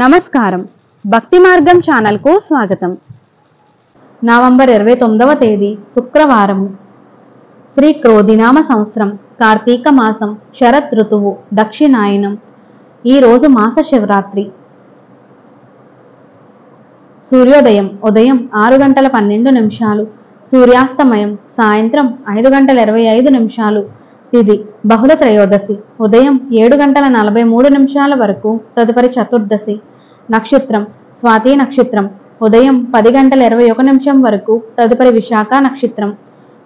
నమస్కారం. భక్తి మార్గం ఛానల్కు స్వాగతం. నవంబర్ 29వ తేదీ శుక్రవారము. శ్రీ క్రోధినామ సంవత్సరం, కార్తీక మాసం, శరత్ ఋతువు, దక్షిణాయనం. ఈరోజు మాస శివరాత్రి. సూర్యోదయం ఉదయం 6:12, సూర్యాస్తమయం సాయంత్రం 5:25. తిథి బహుళ త్రయోదశి ఉదయం 7:43 వరకు, తదుపరి చతుర్దశి. నక్షత్రం స్వాతి నక్షత్రం ఉదయం 10:21 వరకు, తదుపరి విశాఖ నక్షత్రం.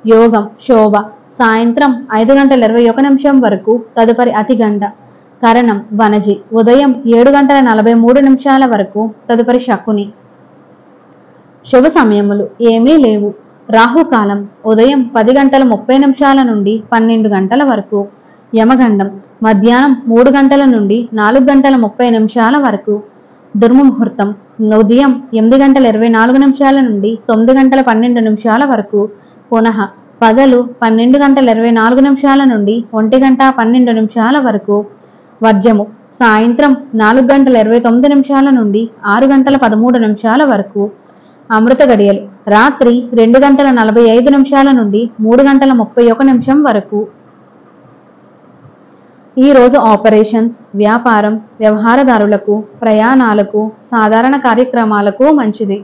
యోగం శోభ సాయంత్రం 5:21 వరకు, తదుపరి అతిగండ. కరణం వనజి ఉదయం 7:43 వరకు, తదుపరి శకుని. శుభ సమయములు ఏమీ లేవు. రాహుకాలం ఉదయం 10:30 నుండి 12 వరకు. యమగండం మధ్యాహ్నం 3 నుండి 4:30 వరకు. దుర్ముహూర్తం ఉదయం 8:24 నుండి 9:12 వరకు. పునః పగలు 12:24 నుండి 1:12 వరకు. వర్జము సాయంత్రం 4:29 నుండి 6:13 వరకు. అమృత గడియలు రాత్రి 2:45 నుండి 3:31 వరకు. ఈరోజు ఆపరేషన్స్, వ్యాపారం, వ్యవహారదారులకు, ప్రయాణాలకు, సాధారణ కార్యక్రమాలకు మంచిది.